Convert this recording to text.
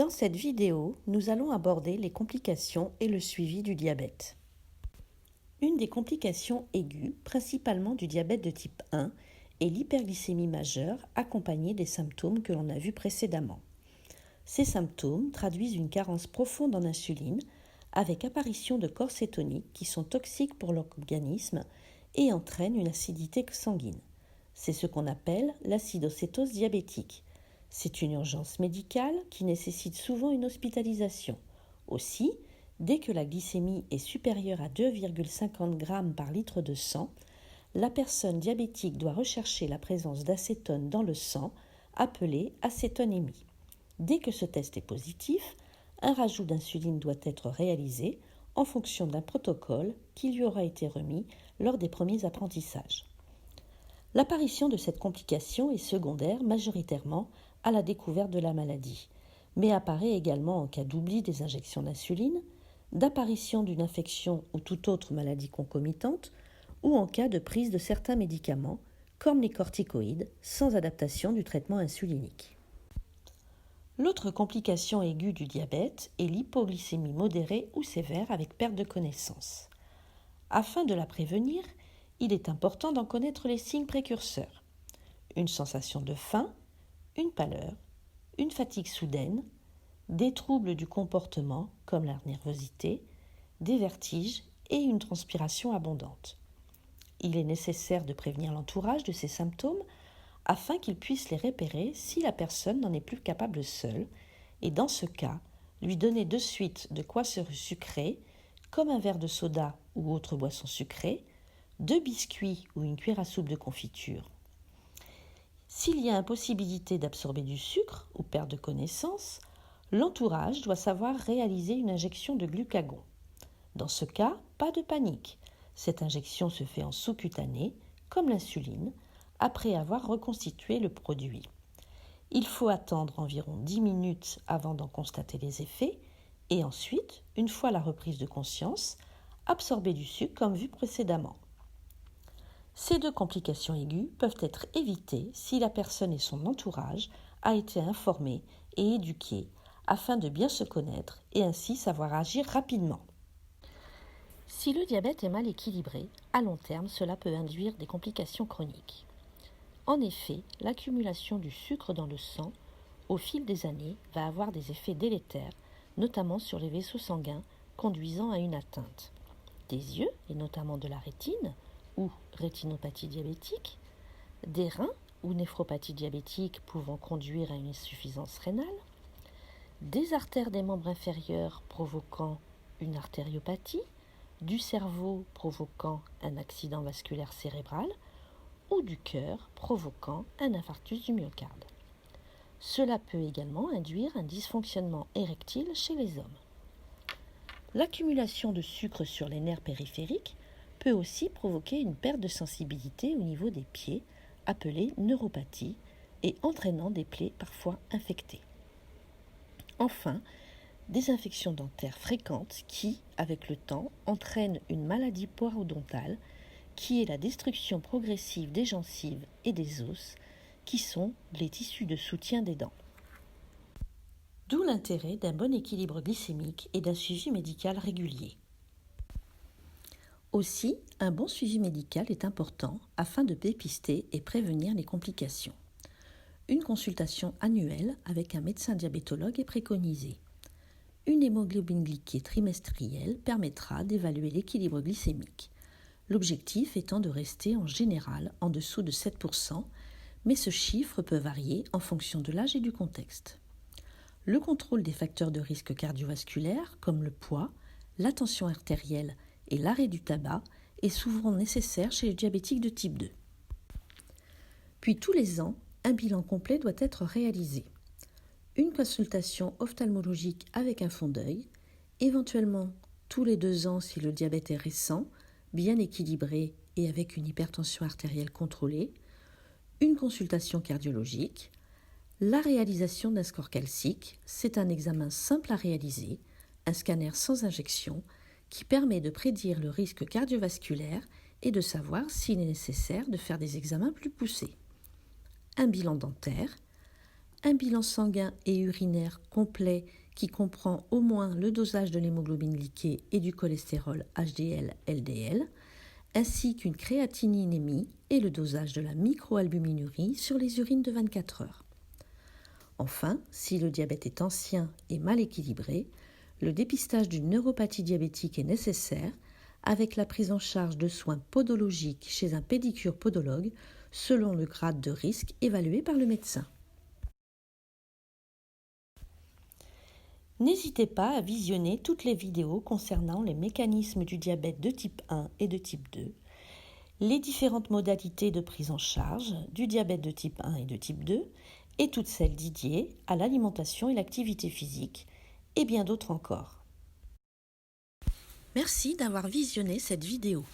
Dans cette vidéo, nous allons aborder les complications et le suivi du diabète. Une des complications aiguës, principalement du diabète de type 1, est l'hyperglycémie majeure accompagnée des symptômes que l'on a vus précédemment. Ces symptômes traduisent une carence profonde en insuline avec apparition de corps cétoniques qui sont toxiques pour l'organisme et entraînent une acidité sanguine. C'est ce qu'on appelle l'acidocétose diabétique. C'est une urgence médicale qui nécessite souvent une hospitalisation. Aussi, dès que la glycémie est supérieure à 2,50 g par litre de sang, la personne diabétique doit rechercher la présence d'acétone dans le sang, appelée acétonémie. Dès que ce test est positif, un rajout d'insuline doit être réalisé en fonction d'un protocole qui lui aura été remis lors des premiers apprentissages. L'apparition de cette complication est secondaire majoritairement à la découverte de la maladie, mais apparaît également en cas d'oubli des injections d'insuline, d'apparition d'une infection ou toute autre maladie concomitante, ou en cas de prise de certains médicaments, comme les corticoïdes, sans adaptation du traitement insulinique. L'autre complication aiguë du diabète est l'hypoglycémie modérée ou sévère avec perte de connaissance. Afin de la prévenir, il est important d'en connaître les signes précurseurs. Une sensation de faim, une pâleur, une fatigue soudaine, des troubles du comportement comme la nervosité, des vertiges et une transpiration abondante. Il est nécessaire de prévenir l'entourage de ces symptômes afin qu'il puisse les repérer si la personne n'en est plus capable seule et dans ce cas, lui donner de suite de quoi se sucrer, comme un verre de soda ou autre boisson sucrée, 2 biscuits ou une cuillère à soupe de confiture. S'il y a impossibilité d'absorber du sucre ou perte de connaissance, l'entourage doit savoir réaliser une injection de glucagon. Dans ce cas, pas de panique. Cette injection se fait en sous-cutané, comme l'insuline, après avoir reconstitué le produit. Il faut attendre environ 10 minutes avant d'en constater les effets et ensuite, une fois la reprise de conscience, absorber du sucre comme vu précédemment. Ces deux complications aiguës peuvent être évitées si la personne et son entourage a été informés et éduqués afin de bien se connaître et ainsi savoir agir rapidement. Si le diabète est mal équilibré, à long terme, cela peut induire des complications chroniques. En effet, l'accumulation du sucre dans le sang au fil des années va avoir des effets délétères, notamment sur les vaisseaux sanguins, conduisant à une atteinte des yeux, et notamment de la rétine, ou rétinopathie diabétique, des reins, ou néphropathie diabétique pouvant conduire à une insuffisance rénale, des artères des membres inférieurs provoquant une artériopathie, du cerveau provoquant un accident vasculaire cérébral, ou du cœur provoquant un infarctus du myocarde. Cela peut également induire un dysfonctionnement érectile chez les hommes. L'accumulation de sucre sur les nerfs périphériques peut aussi provoquer une perte de sensibilité au niveau des pieds, appelée neuropathie, et entraînant des plaies parfois infectées. Enfin, des infections dentaires fréquentes qui, avec le temps, entraînent une maladie parodontale qui est la destruction progressive des gencives et des os, qui sont les tissus de soutien des dents. D'où l'intérêt d'un bon équilibre glycémique et d'un suivi médical régulier. Aussi, un bon suivi médical est important afin de dépister et prévenir les complications. Une consultation annuelle avec un médecin diabétologue est préconisée. Une hémoglobine glyquée trimestrielle permettra d'évaluer l'équilibre glycémique. L'objectif étant de rester en général en dessous de 7%, mais ce chiffre peut varier en fonction de l'âge et du contexte. Le contrôle des facteurs de risque cardiovasculaire, comme le poids, la tension artérielle et l'arrêt du tabac, est souvent nécessaire chez les diabétiques de type 2. Puis tous les ans, un bilan complet doit être réalisé. Une consultation ophtalmologique avec un fond d'œil, éventuellement tous les 2 ans si le diabète est récent, bien équilibré et avec une hypertension artérielle contrôlée, une consultation cardiologique, la réalisation d'un score calcique, c'est un examen simple à réaliser, un scanner sans injection qui permet de prédire le risque cardiovasculaire et de savoir s'il est nécessaire de faire des examens plus poussés. Un bilan dentaire, un bilan sanguin et urinaire complet qui comprend au moins le dosage de l'hémoglobine glyquée et du cholestérol HDL-LDL, ainsi qu'une créatininémie et le dosage de la microalbuminurie sur les urines de 24 heures. Enfin, si le diabète est ancien et mal équilibré, le dépistage d'une neuropathie diabétique est nécessaire avec la prise en charge de soins podologiques chez un pédicure-podologue selon le grade de risque évalué par le médecin. N'hésitez pas à visionner toutes les vidéos concernant les mécanismes du diabète de type 1 et de type 2, les différentes modalités de prise en charge du diabète de type 1 et de type 2, et toutes celles dédiées à l'alimentation et l'activité physique, et bien d'autres encore. Merci d'avoir visionné cette vidéo.